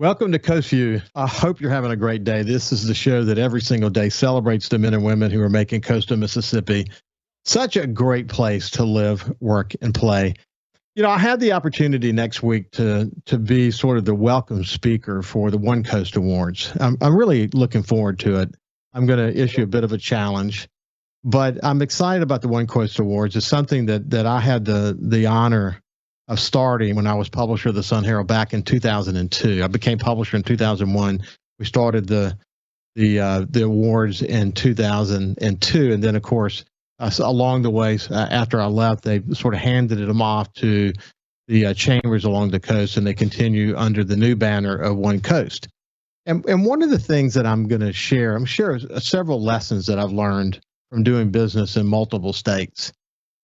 Welcome to Coast Vue. I hope you're having a great day. This is the show that every single day celebrates the men and women who are making coastal Mississippi such a great place to live, work, and play. You know, I had the opportunity next week to be sort of the welcome speaker for the One Coast Awards. I'm really looking forward to it. I'm going to issue a bit of a challenge, but I'm excited about the One Coast Awards. It's something that I had the honor of starting when I was publisher of the Sun Herald back in 2002. I became publisher in 2001. We started the awards in 2002, and then of course along the way after I left, they sort of handed them off to the chambers along the coast, and they continue under the new banner of One Coast. And one of the things that I'm going to share, several lessons that I've learned from doing business in multiple states.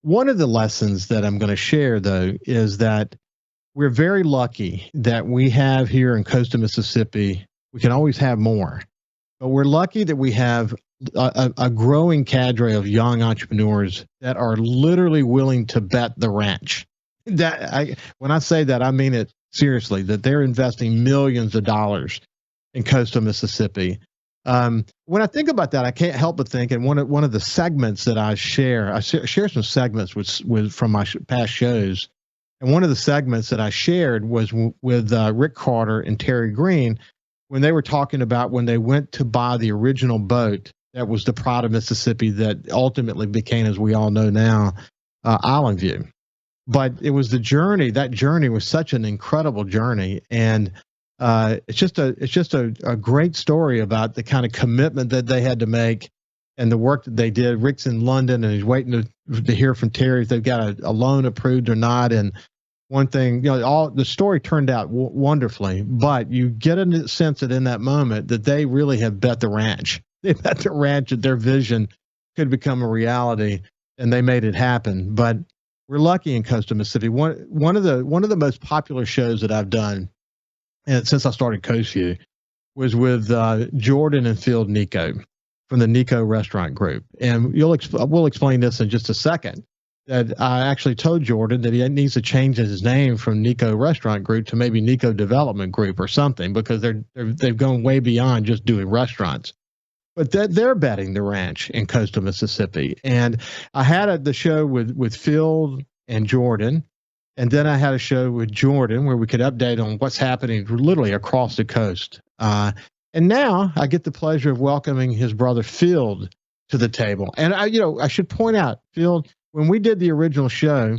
One of the lessons that I'm going to share, though, is that we're very lucky that we have here in coastal Mississippi. We can always have more, but we're lucky that we have a growing cadre of young entrepreneurs that are literally willing to bet the ranch. When I say that, I mean it seriously, that they're investing millions of dollars in coastal Mississippi. When I think about that, I can't help but think, and one of the segments that I share some segments from my past shows, and one of the segments that I shared was with Rick Carter and Terry Green when they were talking about when they went to buy the original boat that was the Pride of Mississippi that ultimately became, as we all know now, Island View. But it was the journey. That journey was such an incredible journey, and it's just a great story about the kind of commitment that they had to make and the work that they did. Rick's in London and he's waiting to hear from Terry if they've got a loan approved or not. And one thing, all the story turned out wonderfully, but you get a sense that in that moment that they really have bet the ranch. They bet the ranch that their vision could become a reality, and they made it happen. But we're lucky in coastal Mississippi. One of the most popular shows that I've done, and since I started Coast Vue, was with Jordan and Phil Nicaud from the Nicaud Restaurant Group. And we'll explain this in just a second, that I actually told Jordan that he needs to change his name from Nicaud Restaurant Group to maybe Nicaud Development Group or something, because they've gone way beyond just doing restaurants. But they're betting the ranch in coastal Mississippi. And I had the show with Phil and Jordan. And then I had a show with Jordan where we could update on what's happening literally across the coast. And now I get the pleasure of welcoming his brother Phil to the table. And I should point out, Phil, when we did the original show,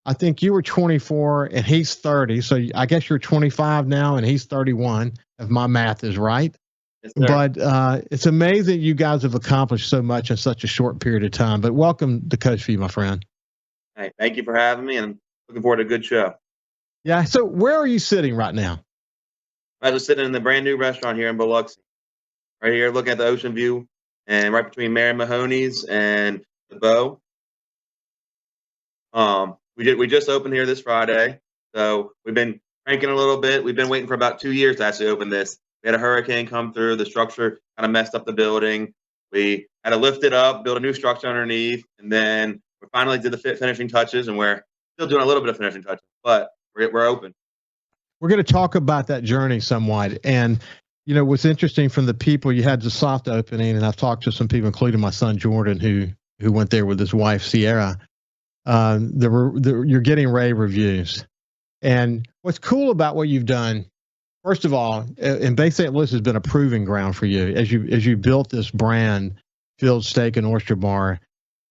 I think you were 24 and he's 30. So I guess you're 25 now and he's 31, if my math is right. Yes, but it's amazing you guys have accomplished so much in such a short period of time. But welcome to Coast Vue, my friend. Hey, thank you for having me, and looking forward to a good show. Yeah. So where are you sitting right now? I was sitting in the brand new restaurant here in Biloxi, right here, looking at the ocean view, and right between Mary Mahoney's and the Bow. We just opened here this Friday, so we've been cranking a little bit. We've been waiting for about 2 years to actually open this. We had a hurricane come through. The structure kind of messed up the building. We had to lift it up, build a new structure underneath, and then we finally did the finishing touches, and we're still doing a little bit of finishing touches, but we're open. We're going to talk about that journey somewhat. And, what's interesting from the people, you had the soft opening, and I've talked to some people, including my son, Jordan, who went there with his wife, Sierra. You're getting rave reviews. And what's cool about what you've done, first of all, and Bay St. Louis has been a proving ground for you as you built this brand, Phil's Steak and Oyster Bar.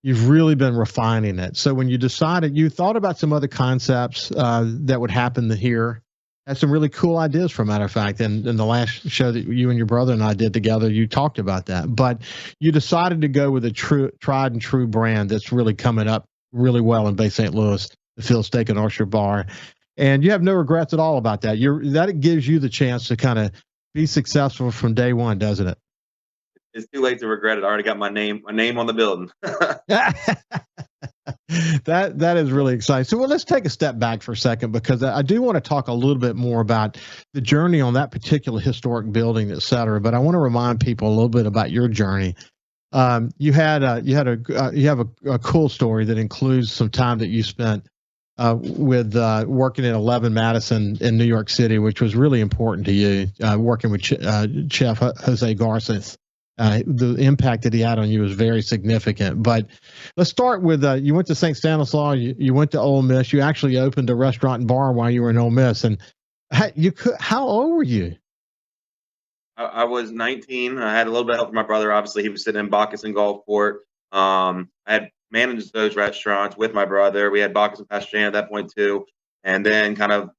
You've really been refining it. So when you decided, you thought about some other concepts that would happen here. Had some really cool ideas, for a matter of fact. And in the last show that you and your brother and I did together, you talked about that. But you decided to go with a tried and true brand that's really coming up really well in Bay St. Louis, the Phil's Steak and Oyster Bar. And you have no regrets at all about that. That gives you the chance to kind of be successful from day one, doesn't it? It's too late to regret it. I already got my name on the building. That is really exciting. So, let's take a step back for a second, because I do want to talk a little bit more about the journey on that particular historic building, et cetera. But I want to remind people a little bit about your journey. You have a cool story that includes some time that you spent with working at 11 Madison in New York City, which was really important to you, working with Chef Jose Garces. The impact that he had on you was very significant. But let's start with you went to St. Stanislaus, you went to Ole Miss, you actually opened a restaurant and bar while you were in Ole Miss. And how old were you? I was 19. I had a little bit of help from my brother. Obviously, he was sitting in Bacchus and Gulfport. I had managed those restaurants with my brother. We had Bacchus and Pastrana at that point too. And then kind of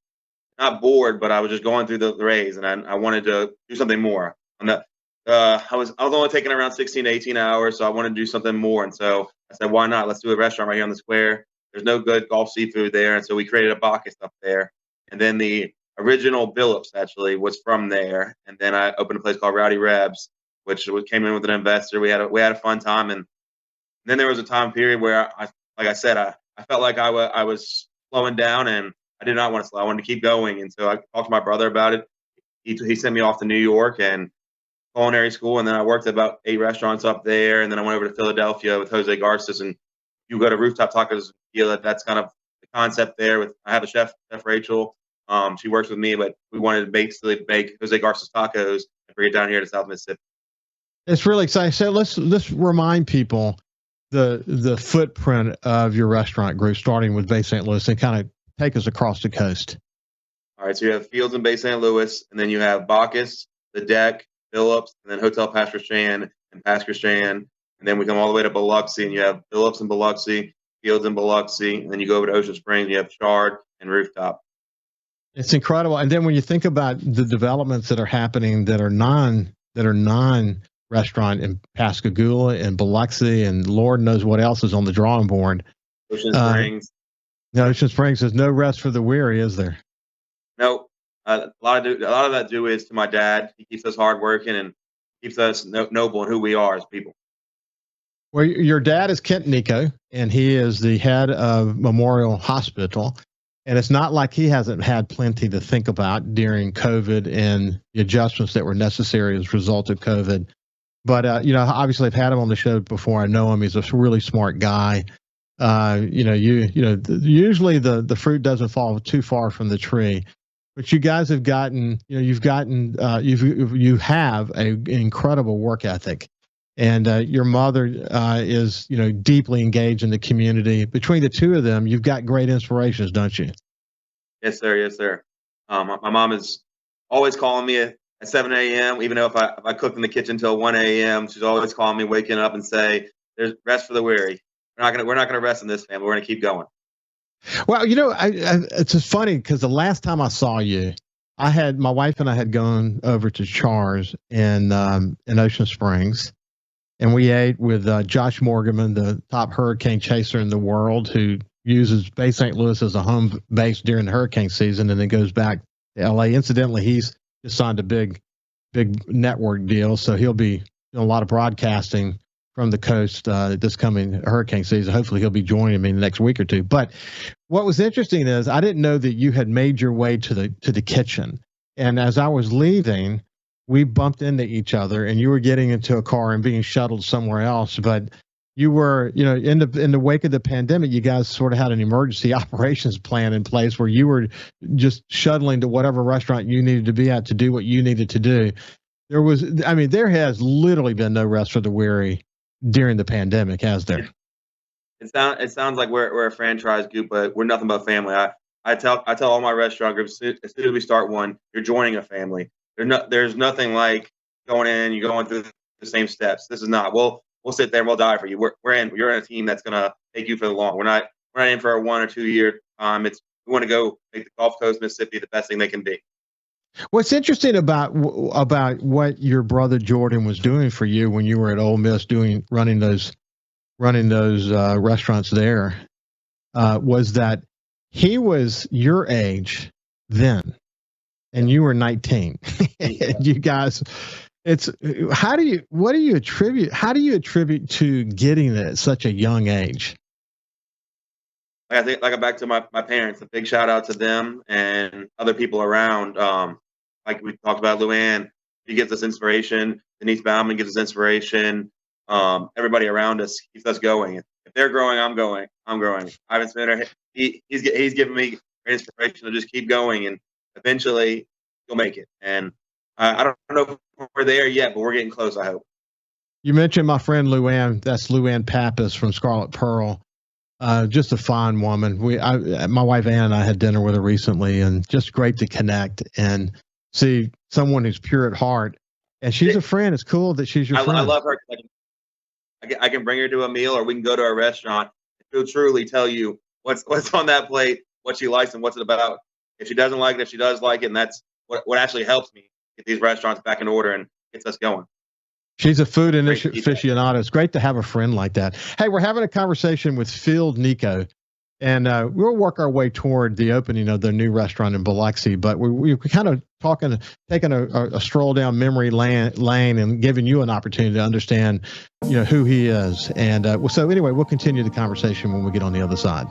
not bored, but I was just going through the rays, and I wanted to do something more. I was only taking around 16 to 18 hours, so I wanted to do something more. And so I said, why not? Let's do a restaurant right here on the square. There's no good Gulf seafood there, and so we created a Bacchus up there. And then the original Billups actually was from there. And then I opened a place called Rowdy Rebs, which came in with an investor. We had a fun time, and then there was a time period where like I said, I felt like I was slowing down, and I did not want to slow. I wanted to keep going, and so I talked to my brother about it. He sent me off to New York and culinary school, and then I worked at about 8 restaurants up there, and then I went over to Philadelphia with Jose Garces, and you go to Rooftop Tacos. That's kind of the concept there. I have a chef Rachel. She works with me, but we wanted to basically make Jose Garces tacos and bring it down here to South Mississippi. It's really exciting. So let's remind people the footprint of your restaurant group, starting with Bay St. Louis, and kind of take us across the coast. All right, so you have Fields in Bay St. Louis, and then you have Bacchus, The Deck, Phillips, and then Hotel Pastrana and Pastrana, and then we come all the way to Biloxi, and you have Phillips in Biloxi, Fields in Biloxi, and then you go over to Ocean Springs, you have Shard and Rooftop. It's incredible. And then when you think about the developments that are happening that are non restaurant in Pascagoula and Biloxi, and Lord knows what else is on the drawing board. Ocean Springs. Ocean Springs. There's no rest for the weary, is there? No. A lot of that due is to my dad. He keeps us hardworking and keeps us noble in who we are as people. Well, your dad is Kent Nicaud, and he is the head of Memorial Hospital. And it's not like he hasn't had plenty to think about during COVID and the adjustments that were necessary as a result of COVID. But, obviously I've had him on the show before. I know him. He's a really smart guy. Usually the fruit doesn't fall too far from the tree, but you guys have gotten, you have an incredible work ethic, and your mother is, deeply engaged in the community. Between the two of them, you've got great inspirations, don't you? Yes, sir. Yes, sir. My mom is always calling me at 7 a.m. Even though if I cook in the kitchen till 1 a.m., she's always calling me, waking up and say, "There's rest for the weary. We're not gonna rest in this family. We're gonna keep going." Well, it's just funny because the last time I saw you, my wife and I had gone over to Char's in Ocean Springs, and we ate with Josh Morgan, the top hurricane chaser in the world, who uses Bay St. Louis as a home base during the hurricane season, and then goes back to L.A. Incidentally, he's just signed a big network deal, so he'll be doing a lot of broadcasting from the coast this coming hurricane season. Hopefully he'll be joining me in the next week or two. But what was interesting is I didn't know that you had made your way to the kitchen. And as I was leaving, we bumped into each other, and you were getting into a car and being shuttled somewhere else. But you were, in the wake of the pandemic, you guys sort of had an emergency operations plan in place where you were just shuttling to whatever restaurant you needed to be at to do what you needed to do. There has literally been no rest for the weary during the pandemic, has there? It sounds like we're a franchise group, but we're nothing but family. I tell all my restaurant groups, as soon as we start one, you're joining a family. There's nothing like you're going through the same steps. This is not. We'll sit there and we'll die for you. You're in a team that's gonna take you for the long. We're not in for a 1 or 2 year. We want to go make the Gulf Coast, Mississippi, the best thing they can be. What's interesting about what your brother Jordan was doing for you when you were at Ole Miss running those restaurants there was that he was your age then, and you were 19. You guys, how do you attribute to getting it at such a young age? I think, back to my parents, a big shout out to them and other people around. Like we talked about, Luann, she gives us inspiration. Denise Bauman gives us inspiration. everybody around us keeps us going. If they're growing, I'm going. I'm growing. Ivan Spinner, he's giving me great inspiration to just keep going, and eventually you'll make it. And I don't know if we're there yet, but we're getting close, I hope. You mentioned my friend Luann. That's Luann Pappas from Scarlet Pearl. Just a fine woman. My wife Ann and I had dinner with her recently, and just great to connect and see someone who's pure at heart. And she's a friend. It's cool that she's your friend. I love her. I can bring her to a meal, or we can go to a restaurant. She'll truly tell you what's on that plate, what she likes, and what's it about. If she doesn't like it, if she does like it, and that's what actually helps me get these restaurants back in order and gets us going. She's a food aficionado. It's great to have a friend like that. Hey, we're having a conversation with Phil Nicaud, and we'll work our way toward the opening of their new restaurant in Biloxi. But we're kind of taking a stroll down memory lane and giving you an opportunity to understand, who he is. And so anyway, we'll continue the conversation when we get on the other side.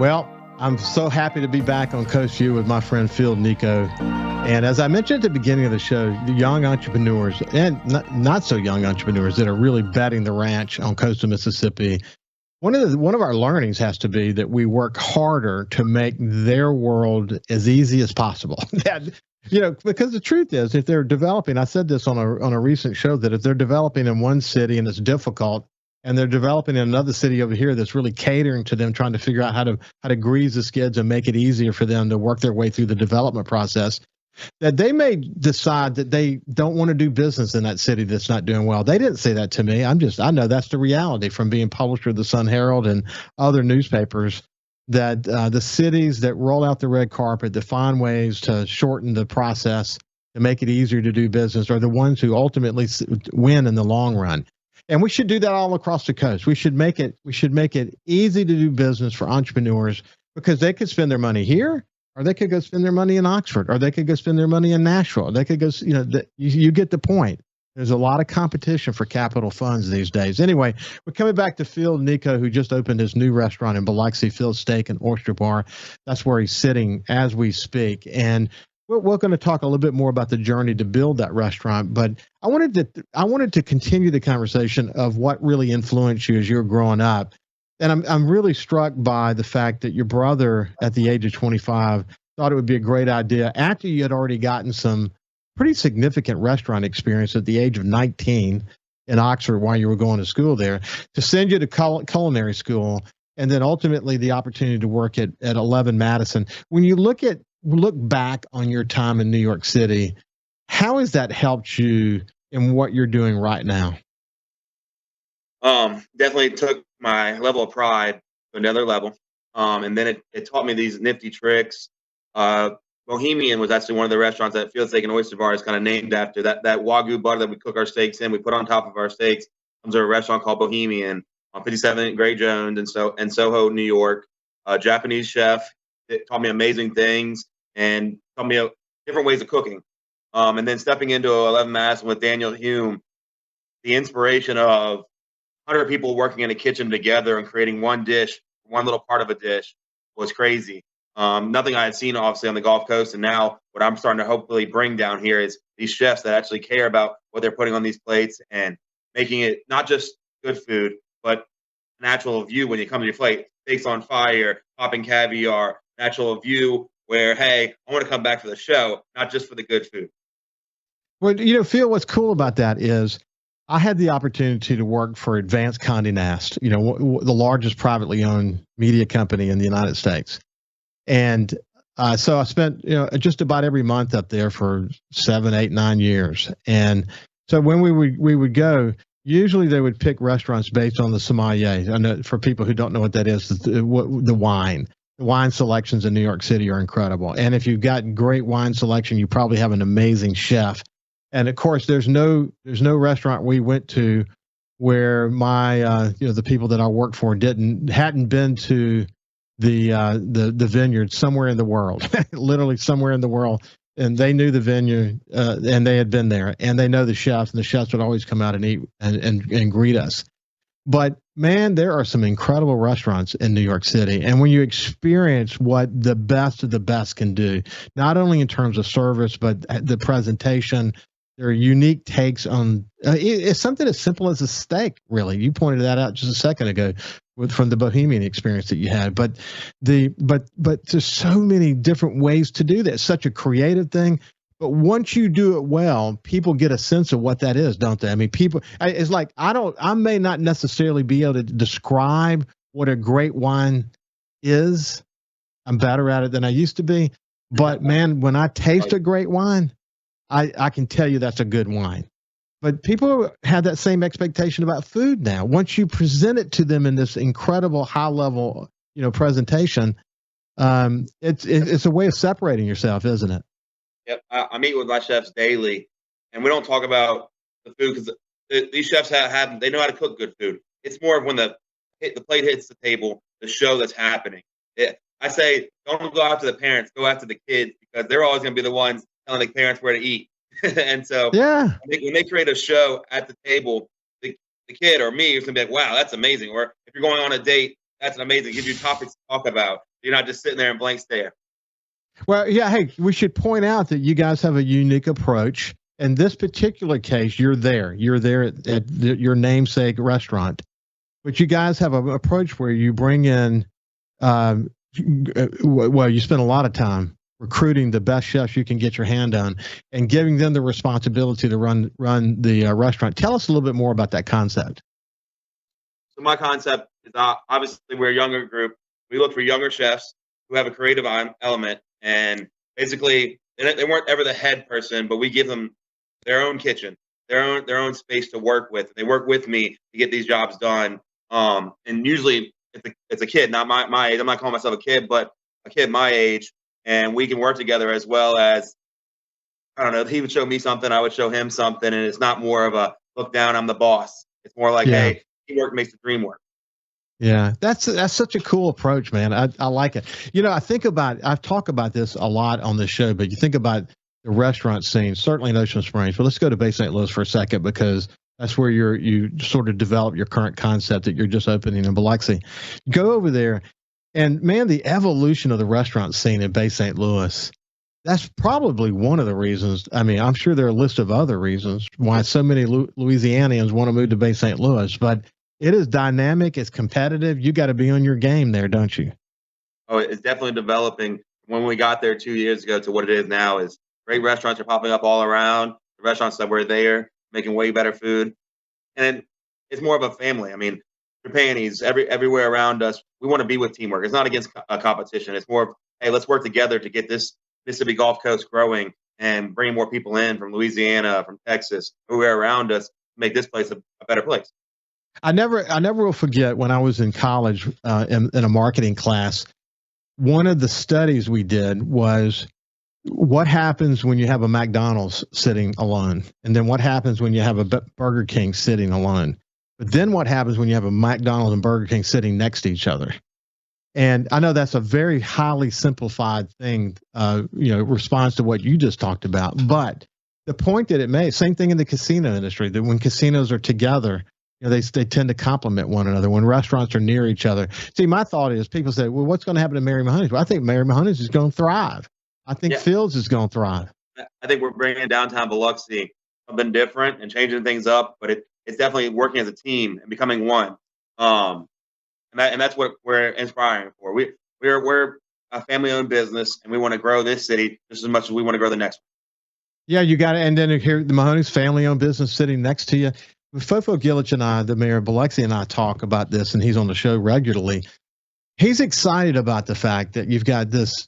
Well, I'm so happy to be back on Coast Vue with my friend Phil Nicaud. And as I mentioned at the beginning of the show, the young entrepreneurs and not so young entrepreneurs that are really betting the ranch on coastal Mississippi, one of our learnings has to be that we work harder to make their world as easy as possible. Because the truth is, if they're developing, I said this on a recent show, that if they're developing in one city and it's difficult, and they're developing in another city over here that's really catering to them, trying to figure out how to grease the skids and make it easier for them to work their way through the development process, that they may decide that they don't want to do business in that city that's not doing well. They didn't say that to me. I know that's the reality from being publisher of the Sun Herald and other newspapers, that the cities that roll out the red carpet, that find ways to shorten the process to make it easier to do business, are the ones who ultimately win in the long run. And we should do that all across the coast. We should make it easy to do business for entrepreneurs, because they could spend their money here, or they could go spend their money in Oxford, or they could go spend their money in Nashville. They could go, you get the point. There's a lot of competition for capital funds these days. Anyway, we're coming back to Phil Nicaud, who just opened his new restaurant in Biloxi, Phil's Steak and Oyster Bar. That's where he's sitting as we speak. And we're going to talk a little bit more about the journey to build that restaurant, but I wanted to continue the conversation of what really influenced you as you were growing up. And I'm really struck by the fact that your brother, at the age of 25, thought it would be a great idea, after you had already gotten some pretty significant restaurant experience at the age of 19 in Oxford while you were going to school there, to send you to culinary school, and then ultimately the opportunity to work at 11 Madison. When you look back on your time in New York City, how has that helped you in what you're doing right now? Definitely took my level of pride to another level. And then it taught me these nifty tricks. Bohemian was actually one of the restaurants that Field Steak and Oyster Bar is kind of named after. That Wagyu butter that we cook our steaks in, we put on top of our steaks, comes to a restaurant called Bohemian on 57 Gray Jones in Soho, New York. Japanese chef. It taught me amazing things and taught me different ways of cooking. And then stepping into 11 Madison with Daniel Hume, the inspiration of 100 people working in a kitchen together and creating one dish, one little part of a dish, was crazy. Nothing I had seen, obviously, on the Gulf Coast. And now what I'm starting to hopefully bring down here is these chefs that actually care about what they're putting on these plates and making it not just good food, but natural view when you come to your plate. Steaks on fire, popping caviar, natural view where, hey, I want to come back for the show, not just for the good food. Well, Phil, what's cool about that is I had the opportunity to work for Advanced Condé Nast, the largest privately owned media company in the United States. And so I spent, just about every month up there for 7, 8, 9 years. And so when we would go, usually they would pick restaurants based on the sommelier. I know, for people who don't know what that is, the wine. The wine selections in New York City are incredible. And if you've got great wine selection, you probably have an amazing chef. And of course, there's no restaurant we went to where my the people that I worked for hadn't been to the vineyard somewhere in the world, literally somewhere in the world, and they knew the vineyard and they had been there, and they know the chefs, and the chefs would always come out and eat and greet us. But man, there are some incredible restaurants in New York City, and when you experience what the best of the best can do, not only in terms of service but the presentation, their unique takes on it's something as simple as a steak. Really, you pointed that out just a second ago from the Bohemian experience that you had. But there's so many different ways to do that. It's such a creative thing. But once you do it well, people get a sense of what that is, don't they? I mean, it's like I may not necessarily be able to describe what a great wine is. I'm better at it than I used to be. But man, when I taste a great wine, I can tell you that's a good wine. But people have that same expectation about food now. Once you present it to them in this incredible high level, presentation, it's a way of separating yourself, isn't it? Yep, I meet with my chefs daily, and we don't talk about the food because these chefs they know how to cook good food. It's more of when the plate hits the table, the show that's happening. I say, don't go after the parents, go after the kids because they're always going to be the ones telling the parents where to eat. And so, yeah, when they create a show at the table, the kid or me is going to be like, wow, that's amazing. Or if you're going on a date, that's amazing. Give you topics to talk about. You're not just sitting there in blank stare. Well, yeah, hey, we should point out that you guys have a unique approach. In this particular case, you're there. You're there at your namesake restaurant. But you guys have an approach where you bring in, you spend a lot of time recruiting the best chefs you can get your hand on and giving them the responsibility to run the restaurant. Tell us a little bit more about that concept. So my concept is obviously we're a younger group. We look for younger chefs who have a creative element, and basically they weren't ever the head person, but we give them their own kitchen, their own space to work with. They work with me to get these jobs done. And usually it's a kid, not my age. I'm not calling myself a kid, but a kid my age, and we can work together as well as, I don't know, he would show me something, I would show him something, and it's not more of a look down, I'm the boss. It's more like, hey, teamwork makes the dream work. Yeah, that's such a cool approach, man. I like it. I've talked about this a lot on this show, but you think about the restaurant scene, certainly in Ocean Springs, but let's go to Bay St. Louis for a second because that's where you sort of develop your current concept that you're just opening in Biloxi. Go over there, and man, the evolution of the restaurant scene in Bay St. Louis, that's probably one of the reasons. I mean, I'm sure there are a list of other reasons why so many Louisianians want to move to Bay St. Louis, but it is dynamic. It's competitive. You got to be on your game there, don't you? Oh, it's definitely developing. When we got there 2 years ago to what it is now is great restaurants are popping up all around. The restaurants that were there making way better food, and it's more of a family. I mean, Japanese everywhere around us. We want to be with teamwork. It's not against a competition. It's more of, hey, let's work together to get this Mississippi Gulf Coast growing and bring more people in from Louisiana, from Texas, everywhere around us, to make this place a better place. I never will forget when I was in college in a marketing class. One of the studies we did was what happens when you have a McDonald's sitting alone, and then what happens when you have a Burger King sitting alone. But then what happens when you have a McDonald's and Burger King sitting next to each other? And I know that's a very highly simplified thing, response to what you just talked about. But the point that it made, same thing in the casino industry, that when casinos are together, they tend to complement one another when restaurants are near each other. See, my thought is people say, well, what's going to happen to Mary Mahoney's? Well, I think Mary Mahoney's is going to thrive. I think Fields is going to thrive. I think we're bringing downtown Biloxi something different and changing things up, but it's definitely working as a team and becoming one. And that's what we're inspiring for. We're a family-owned business, and we want to grow this city just as much as we want to grow the next one. Yeah, you got it. And then here, the Mahoney's family-owned business sitting next to you. Fofo Gillich and I, the mayor of Biloxi, and I talk about this, and he's on the show regularly. He's excited about the fact that you've got this.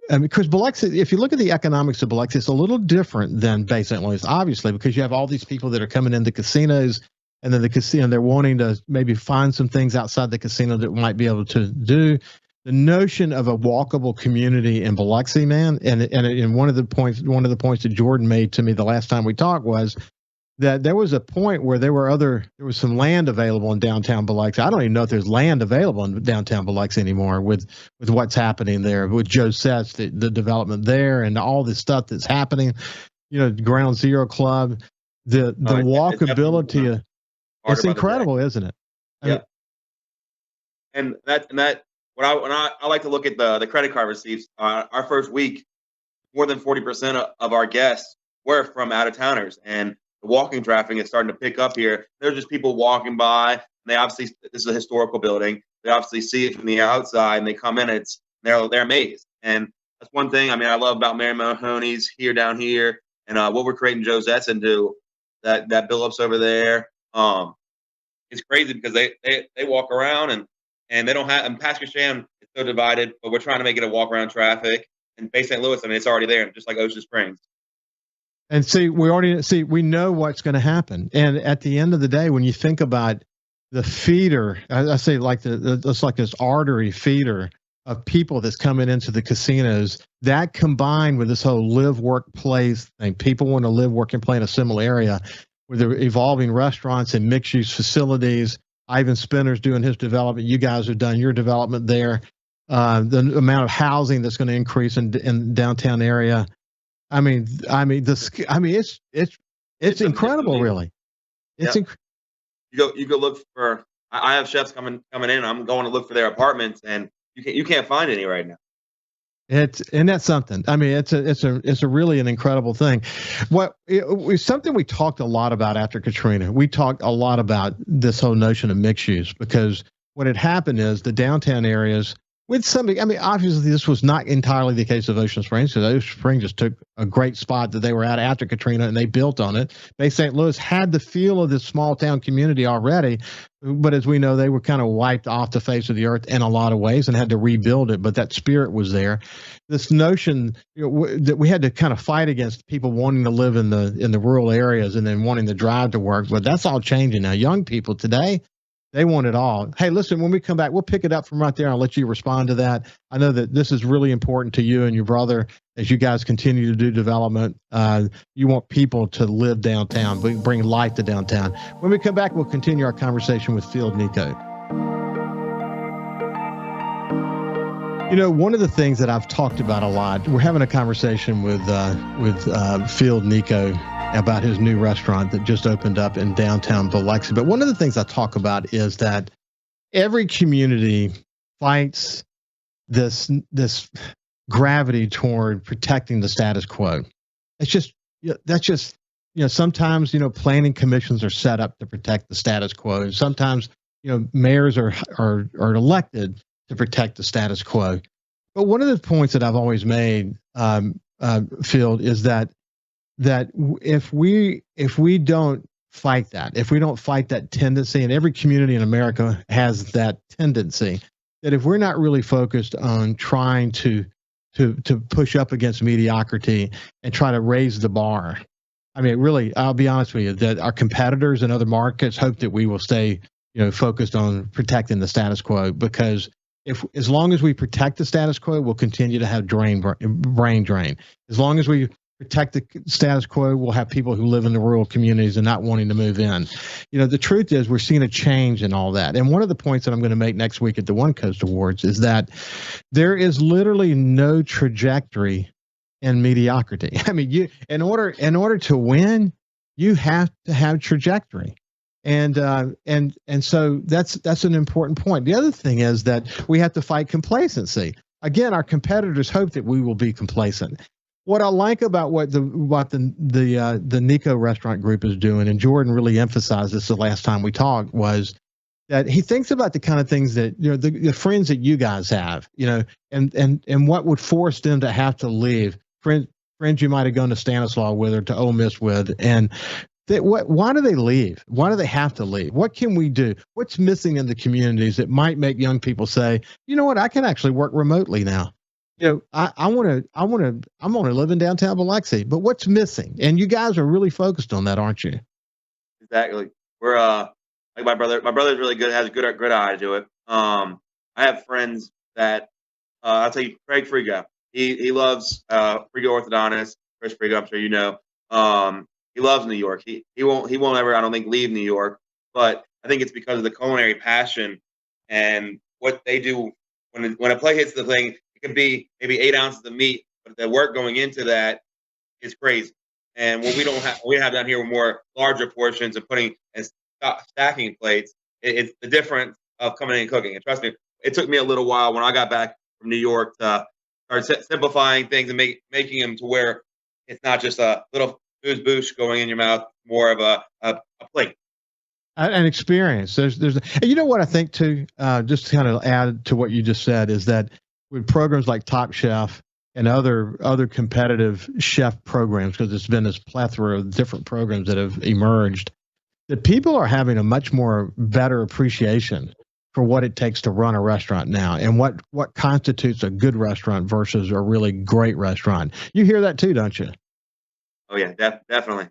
Because Biloxi, if you look at the economics of Biloxi, it's a little different than Bay St. Louis, obviously, because you have all these people that are coming into casinos, and then the casino, they're wanting to maybe find some things outside the casino that might be able to do. The notion of a walkable community in Biloxi, man, and one of the points that Jordan made to me the last time we talked was that there was a point where there was some land available in downtown Biloxi. I don't even know if there's land available in downtown Biloxi anymore with what's happening there with Joe Setz, the development there and all this stuff that's happening, Ground Zero Club, the walkability. It's incredible, isn't it? Yeah. And that when I like to look at the credit card receipts, our first week, more than 40% of our guests were from out of towners, and the walking traffic is starting to pick up here. There's just people walking by, and they obviously, this is a historical building. They obviously see it from the outside, and they come in, and they're amazed. And that's one thing. I mean, I love about Mary Mahoney's down here, and what we're creating Josette's into that Billups over there. It's crazy because they walk around, and they don't have, and Pasco Sham is so divided, but we're trying to make it a walk around traffic. And Bay St. Louis, I mean, it's already there, just like Ocean Springs. And we know what's going to happen. And at the end of the day, when you think about the feeder, I say like it's like this artery feeder of people that's coming into the casinos, that combined with this whole live, work, play thing, people want to live, work, and play in a similar area with the evolving restaurants and mixed use facilities. Ivan Spinner's doing his development. You guys have done your development there. The amount of housing that's going to increase in downtown area. It's incredible, really. It's you go look for. I have chefs coming in. I'm going to look for their apartments, and you can't find any right now. And that's something. I mean, it's a really an incredible thing. It's something we talked a lot about after Katrina. We talked a lot about this whole notion of mixed use, because what had happened is the downtown areas with something. I mean, obviously this was not entirely the case of Ocean Springs, because Ocean Springs just took a great spot that they were at after Katrina, and they built on it. Bay St. Louis had the feel of this small town community already, but as we know, they were kind of wiped off the face of the earth in a lot of ways and had to rebuild it. But that spirit was there. This notion that we had to kind of fight against people wanting to live in the rural areas and then wanting to drive to work, but that's all changing now. Young people today, they want it all. Hey, listen, when we come back, we'll pick it up from right there. I'll let you respond to that. I know that this is really important to you and your brother as you guys continue to do development. You want people to live downtown, bring life to downtown. When we come back, we'll continue our conversation with Field Nicaud. You know, one of the things that I've talked about a lot, we're having a conversation with Field Nicaud about his new restaurant that just opened up in downtown Biloxi. But one of the things I talk about is that every community fights this gravity toward protecting the status quo. Sometimes, planning commissions are set up to protect the status quo. And sometimes, mayors are elected to protect the status quo. But one of the points that I've always made, Field, is that if we don't fight that, if we don't fight that tendency, and every community in America has that tendency, that if we're not really focused on trying to push up against mediocrity and try to raise the bar, I mean, really, I'll be honest with you, that our competitors in other markets hope that we will stay, focused on protecting the status quo, because as long as we protect the status quo, we'll continue to have brain drain. As long as we protect the status quo, we'll have people who live in the rural communities and not wanting to move in. The truth is we're seeing a change in all that. And one of the points that I'm going to make next week at the One Coast Awards is that there is literally no trajectory in mediocrity. I mean, in order to win, you have to have trajectory. And so that's an important point. The other thing is that we have to fight complacency. Again, our competitors hope that we will be complacent. What I like about what the Nicaud Restaurant Group is doing, and Jordan really emphasized this the last time we talked, was that he thinks about the kind of things that the friends that you guys have, and what would force them to have to leave. Friends you might have gone to Stanislaus with or to Ole Miss with, and why do they leave? Why do they have to leave? What can we do? What's missing in the communities that might make young people say, you know what, I can actually work remotely now. I want to live in downtown Biloxi, but what's missing? And you guys are really focused on that, aren't you? Exactly. We're like my brother. My brother's really good. Has a good eye to it. I have friends that I'll tell you, Craig Frigo. He loves Frigo Orthodontist. Chris Frigo, I'm sure you know. He loves New York. He won't ever, I don't think, leave New York. But I think it's because of the culinary passion and what they do when a plate hits the thing. It can be maybe 8 ounces of meat, but the work going into that is crazy. And what we have down here with more larger portions and putting and stacking plates. It's the difference of coming in and cooking. And trust me, it took me a little while when I got back from New York to start simplifying things and making them to where it's not just a little boosh going in your mouth, more of a plate. An experience. And you know what I think too, just to kind of add to what you just said, is that with programs like Top Chef and other competitive chef programs, because it's been this plethora of different programs that have emerged, that people are having a much more better appreciation for what it takes to run a restaurant now, and what constitutes a good restaurant versus a really great restaurant. You hear that too, don't you? Oh yeah, definitely.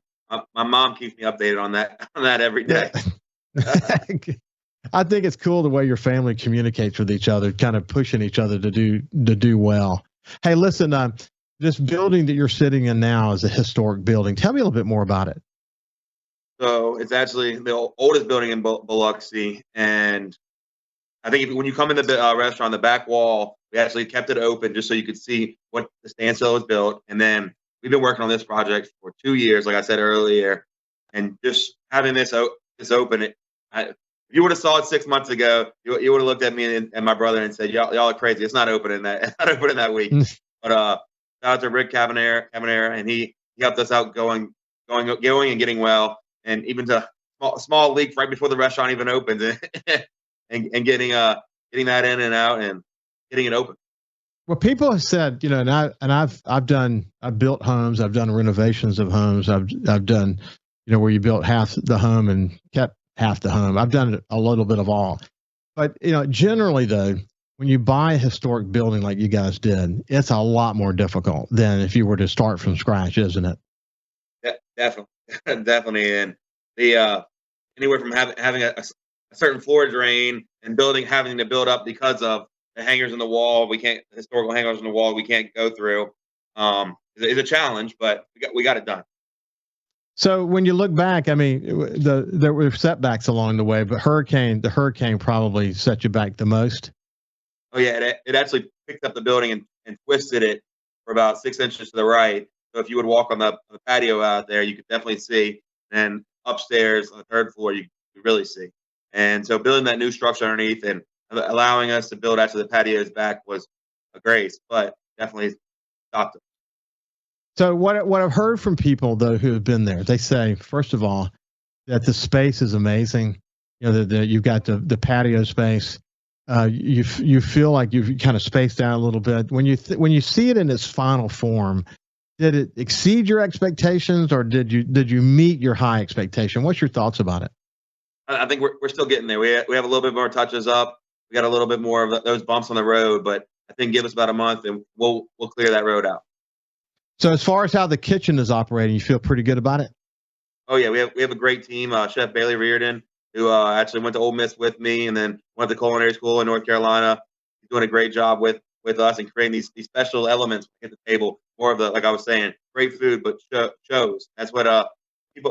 My mom keeps me updated on that every day. I think it's cool the way your family communicates with each other, kind of pushing each other to do well. Hey, listen, this building that you're sitting in now is a historic building. Tell me a little bit more about it. So it's actually the oldest building in Biloxi, and I think when you come in the restaurant, the back wall, we actually kept it open just so you could see what the standstill was built. And then we've been working on this project for 2 years, like I said earlier, and just having this open. If you would have saw it 6 months ago, you would have looked at me and my brother and said, "Y'all are crazy. It's not open in that. It's not open in that week." But shout out to Rick Cabanera, and he helped us out going and getting well, and even to small leak right before the restaurant even opens, and getting that in and out and getting it open. Well, people have said, and I've built homes, I've done renovations of homes, I've done, where you built half the home and kept half the home. I've done a little bit of all, but generally though, when you buy a historic building like you guys did, it's a lot more difficult than if you were to start from scratch, isn't it? Definitely, definitely, and the anywhere from having a certain floor drain and having to build up because of the hangers in the wall. Historical hangers in the wall we can't go through. Is a challenge, but we got it done. So when you look back, I mean, there were setbacks along the way, but the hurricane probably set you back the most. Oh yeah, it actually picked up the building and twisted it for about 6 inches to the right. So if you would walk on the patio out there, you could definitely see. And upstairs on the third floor, you could really see. And so building that new structure underneath and allowing us to build after the patio's back was a grace, but definitely stopped it. So what I've heard from people though who have been there, they say first of all that the space is amazing. You've got the patio space. You feel like you've kind of spaced out a little bit when you see it in its final form. Did it exceed your expectations, or did you meet your high expectation? What's your thoughts about it? I think we're still getting there. We have a little bit more touches up. We got a little bit more of those bumps on the road, but I think give us about a month and we'll clear that road out. So as far as how the kitchen is operating, you feel pretty good about it? Oh yeah, we have a great team. Chef Bailey Reardon, who actually went to Ole Miss with me and then went to culinary school in North Carolina. He's doing a great job with us and creating these special elements at the table. More of the, like I was saying, great food, but shows. That's what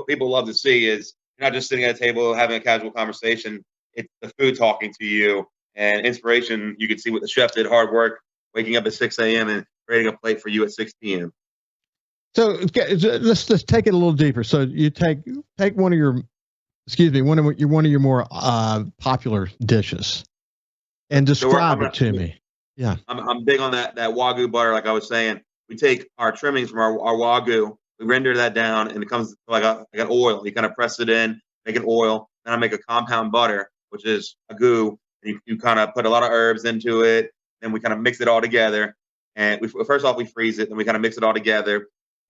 people love to see, is you're not just sitting at a table having a casual conversation. It's the food talking to you, and inspiration. You can see what the chef did, hard work, waking up at 6 a.m. and creating a plate for you at 6 p.m. So let's take it a little deeper. So you take one of your more popular dishes and describe it to me. Yeah, I'm big on that Wagyu butter. Like I was saying, we take our trimmings from our Wagyu, we render that down, and it comes like an oil. You kind of press it in, make an oil. Then I make a compound butter, which is a goo. And you kind of put a lot of herbs into it. Then we kind of mix it all together. And first off, we freeze it. Then we kind of mix it all together.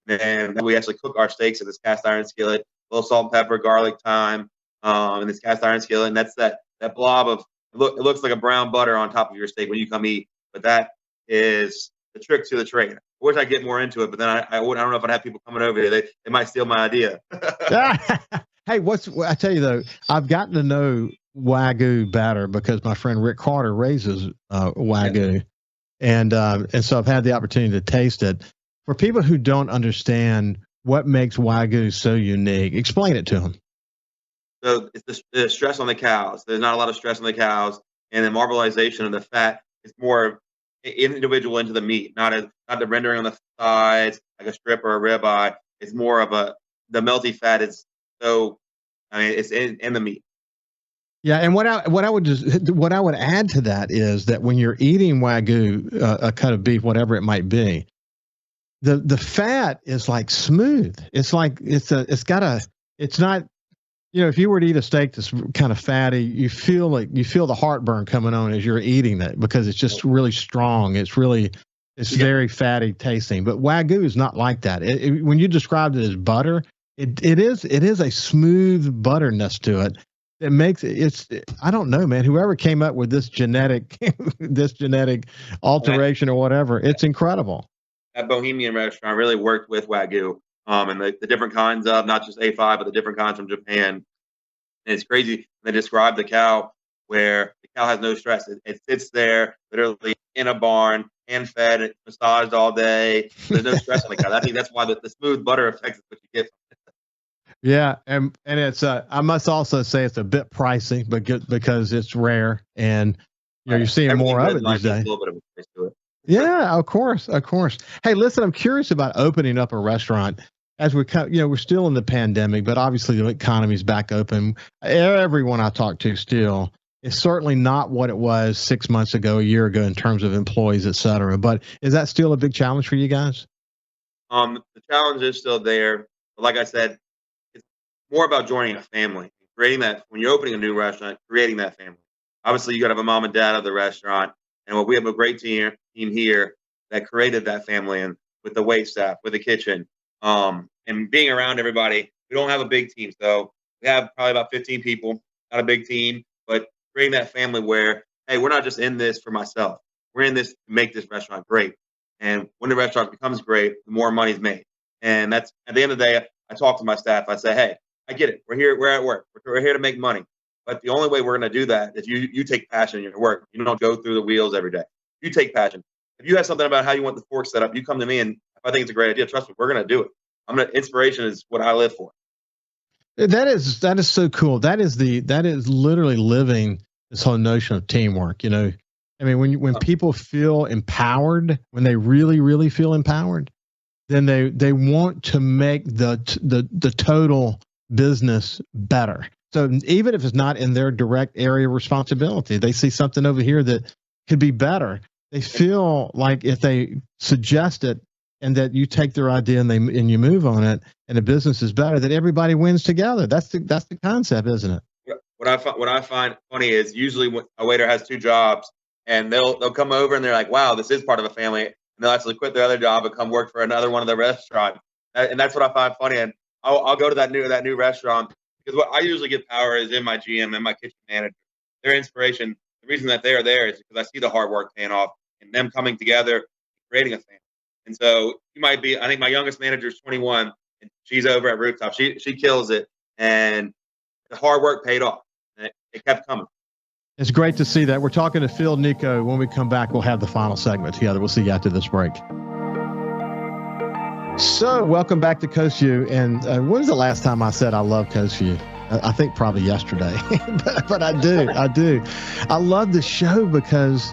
And then we actually cook our steaks in this cast iron skillet. A little salt, pepper, garlic, thyme in this cast iron skillet. And that's that blob of, it looks like a brown butter on top of your steak when you come eat. But that is the trick to the trade. I wish I'd get more into it, but then I don't know if I'd have people coming over here. They might steal my idea. Hey, I tell you though, I've gotten to know Wagyu better because my friend Rick Carter raises Wagyu, and so I've had the opportunity to taste it. For people who don't understand what makes Wagyu so unique, explain it to them. So it's the stress on the cows. There's not a lot of stress on the cows, and the marbleization of the fat is more individual into the meat, not the rendering on the sides like a strip or a ribeye. It's more of the melty fat is so. I mean, it's in the meat. Yeah, and what I would add to that is that when you're eating Wagyu, a cut of beef, whatever it might be, the fat is like smooth. It's like it's not, if you were to eat a steak that's kind of fatty, you feel the heartburn coming on as you're eating it because it's just really strong. It's very fatty tasting. But Wagyu is not like that. When you described it as butter, it is a smooth butterness to it that makes I don't know, man. Whoever came up with this genetic alteration or whatever, it's incredible. That Bohemian restaurant really worked with Wagyu, and the different kinds of, not just A5, but the different kinds from Japan. And it's crazy. They describe the cow where the cow has no stress. It sits there literally in a barn, hand fed, massaged all day. There's no stress on the cow. I think that's why the smooth butter effect is what you get. Yeah, and it's I must also say it's a bit pricey, but because it's rare and you're seeing more of it these days. A little bit of a price to it. Yeah, of course. Hey, listen, I'm curious about opening up a restaurant as we're still in the pandemic, but obviously the economy's back open. Everyone I talk to still is certainly not what it was 6 months ago, a year ago in terms of employees, et cetera. But is that still a big challenge for you guys? The challenge is still there. But like I said, it's more about joining a family, creating that when you're opening a new restaurant, creating that family. Obviously, you got to have a mom and dad of the restaurant. And we have a great team here that created that family, and with the wait staff, with the kitchen, and being around everybody. We don't have a big team, so we have probably about 15 people, not a big team, but creating that family where, hey, we're not just in this for myself. We're in this to make this restaurant great. And when the restaurant becomes great, the more money's made. And that's, at the end of the day, I talk to my staff. I say, hey, I get it. We're at work. We're here to make money. But the only way we're going to do that is you take passion in your work. You don't go through the wheels every day. You take passion. If you have something about how you want the fork set up, you come to me, and if I think it's a great idea, trust me, we're going to do it. Inspiration is what I live for. That is so cool. That is literally living this whole notion of teamwork. I mean, when people feel empowered, when they really, really feel empowered, then they want to make the total business better. So even if it's not in their direct area of responsibility, they see something over here that could be better. They feel like if they suggest it and that you take their idea and you move on it, and the business is better, that everybody wins together. That's the concept, isn't it? What I find funny is usually when a waiter has two jobs, and they'll come over and they're like, "Wow, this is part of a family," and they'll actually quit their other job and come work for another one of the restaurants. And that's what I find funny. And I'll go to that new restaurant. Because what I usually get power is in my GM and my kitchen manager. Their inspiration, the reason that they are there is because I see the hard work paying off and them coming together, and creating a family. And so I think my youngest manager is 21, and she's over at Rooftop. She kills it, and the hard work paid off. And it kept coming. It's great to see that. We're talking to Phil Nicaud. When we come back, we'll have the final segment together. We'll see you after this break. So, welcome back to Coast Vue. And when was the last time I said I love Coast Vue? I think probably yesterday, but I do. I love the show because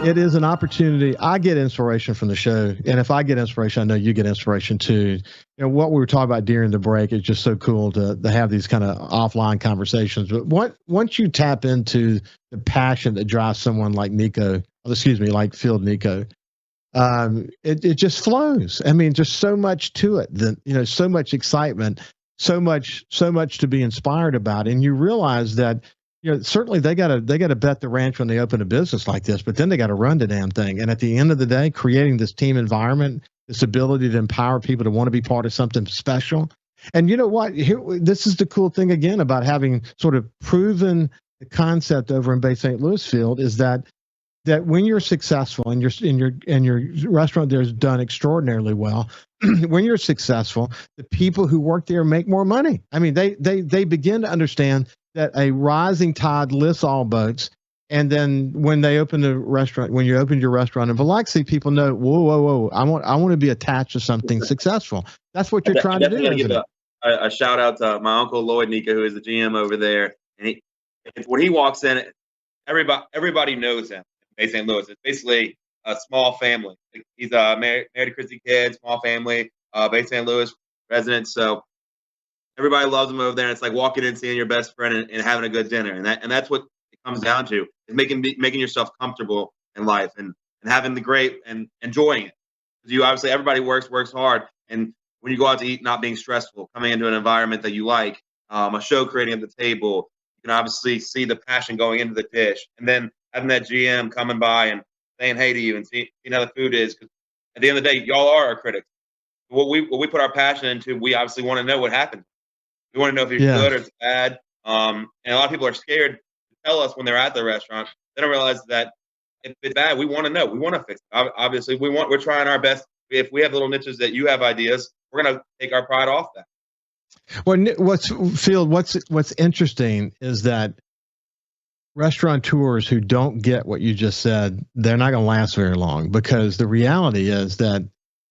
it is an opportunity. I get inspiration from the show. And if I get inspiration, I know you get inspiration too. What we were talking about during the break is just so cool to have these kind of offline conversations. But once you tap into the passion that drives someone like like Phil Nicaud, it just flows. I mean, just so much to it, so much excitement, so much to be inspired about. And you realize that, certainly they got to bet the ranch when they open a business like this, but then they got to run the damn thing. And at the end of the day, creating this team environment, this ability to empower people to want to be part of something special. And you know what? This is the cool thing again about having sort of proven the concept over in Bay St. Louis field is that when you're successful and your restaurant there is done extraordinarily well, when you're successful, the people who work there make more money. I mean, they begin to understand that a rising tide lifts all boats. And then when you open your restaurant in Biloxi, people know, whoa, I want to be attached to something successful. That's what you're trying to do. Give a shout out to my uncle Lloyd Nicaud, who is the GM over there. And when he walks in, everybody knows him. Bay St. Louis. It's basically a small family. He's married to Chrissy Kidd, small family, Bay St. Louis resident. So everybody loves him over there. And it's like walking in, seeing your best friend, and having a good dinner. And that's what it comes down to, is making yourself comfortable in life and having the great and enjoying it. You obviously, everybody works hard. And when you go out to eat, not being stressful, coming into an environment that you like, a show creating at the table, you can obviously see the passion going into the dish. And then having that GM coming by and saying hey to you and seeing how the food is. 'Cause at the end of the day, y'all are our critics. What we put our passion into, we obviously want to know what happened. We want to know if it's good or it's bad. And a lot of people are scared to tell us when they're at the restaurant. They don't realize that if it's bad, we want to know. We want to fix it. Obviously, we're trying our best. If we have little niches that you have ideas, we're going to take our pride off that. Well, what's interesting is that restaurateurs who don't get what you just said, they're not going to last very long, because the reality is that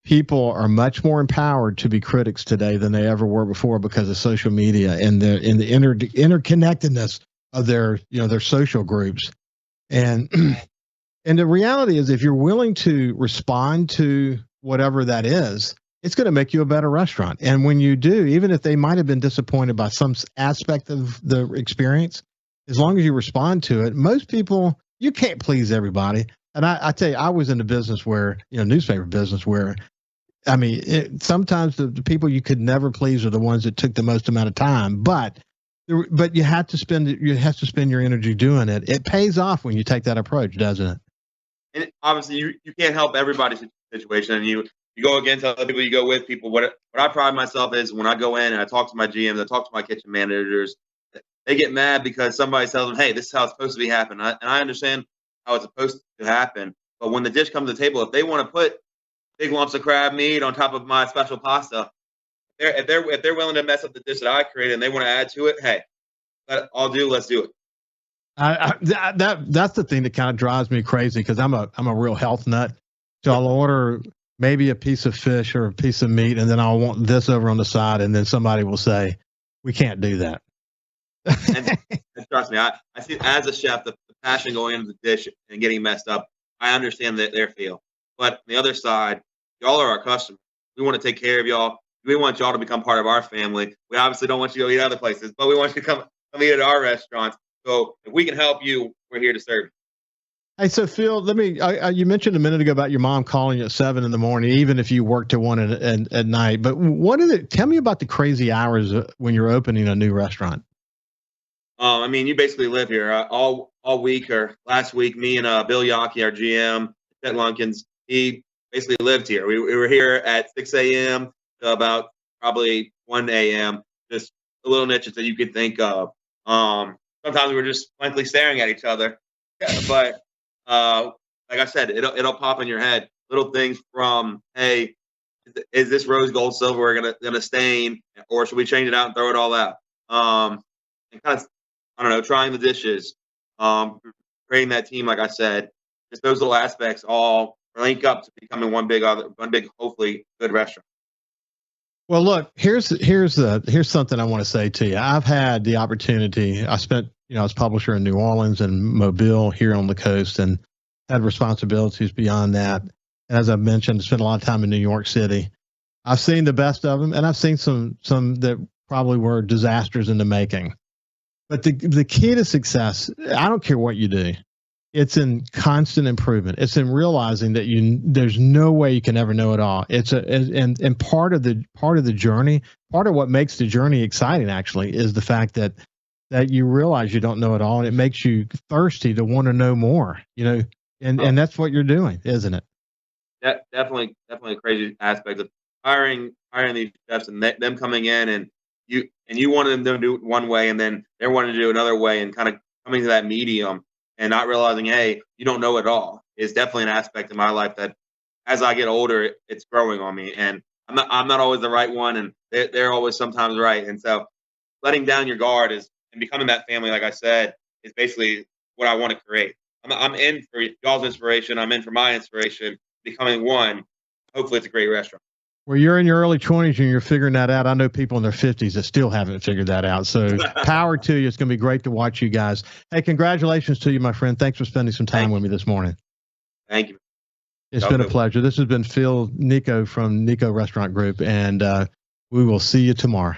people are much more empowered to be critics today than they ever were before because of social media and the interconnectedness of their social groups. And the reality is, if you're willing to respond to whatever that is, it's going to make you a better restaurant. And when you do, even if they might have been disappointed by some aspect of the experience, as long as you respond to it, most people, you can't please everybody. And I tell you, I was in the business where, newspaper business where, I mean, sometimes the people you could never please are the ones that took the most amount of time, but you have to spend your energy doing it. It pays off when you take that approach, doesn't it? And obviously you can't help everybody's situation, and you go against other people, you go with people. What I pride myself is when I go in and I talk to my GMs, I talk to my kitchen managers, they get mad because somebody tells them, hey, this is how it's supposed to be happening. And I understand how it's supposed to happen. But when the dish comes to the table, if they want to put big lumps of crab meat on top of my special pasta, if they're willing to mess up the dish that I created and they want to add to it, hey, let's do it. That's the thing that kind of drives me crazy, because I'm a real health nut. So I'll order maybe a piece of fish or a piece of meat, and then I'll want this over on the side, and then somebody will say, we can't do that. and trust me, I see as a chef the passion going into the dish and getting messed up. I understand their feel, but on the other side, y'all are our customers. We want to take care of y'all. We want y'all to become part of our family. We obviously don't want you to go eat other places, but we want you to come eat at our restaurants. So if we can help you, we're here to serve you. Hey, so Phil, you mentioned a minute ago about your mom calling you at 7 a.m, even if you work till 1 at night. But tell me about the crazy hours when you're opening a new restaurant. I mean, you basically live here all week, or last week, me and Bill Yockey, our GM, Chet Lunkins, he basically lived here. We were here at 6 a.m. to about probably 1 a.m., just the little niches that you could think of. Sometimes we were just blankly staring at each other. Yeah, but like I said, it'll pop in your head. Little things from, hey, is this rose gold silverware gonna stain, or should we change it out and throw it all out? And kind of, I don't know, trying the dishes, creating that team. Like I said, just those little aspects all link up to becoming one big, hopefully good restaurant. Well, look, here's something I want to say to you. I've had the opportunity. I spent, I was publisher in New Orleans and Mobile here on the coast, and had responsibilities beyond that. And as I mentioned, I spent a lot of time in New York City. I've seen the best of them, and I've seen some that probably were disasters in the making. But the key to success, I don't care what you do, it's in constant improvement. It's in realizing that there's no way you can ever know it all. And part of the journey, part of what makes the journey exciting actually is the fact that you realize you don't know it all, and it makes you thirsty to want to know more. And that's what you're doing, isn't it? Definitely a crazy aspect of hiring these chefs and them coming in, and you wanted them to do it one way, and then they're wanting to do it another way, and kind of coming to that medium and not realizing, hey, you don't know it all, is definitely an aspect of my life that as I get older, it's growing on me. And I'm not always the right one, and they're always sometimes right. And so letting down your guard and becoming that family, like I said, is basically what I want to create. I'm in for y'all's inspiration. I'm in for my inspiration. Becoming one. Hopefully it's a great restaurant. Well, you're in your early 20s and you're figuring that out. I know people in their 50s that still haven't figured that out. So power to you. It's going to be great to watch you guys. Hey, congratulations to you, my friend. Thanks for spending some time with me this morning. Thank you. It's been a pleasure. This has been Phil Nicaud from Nicaud Restaurant Group, and we will see you tomorrow.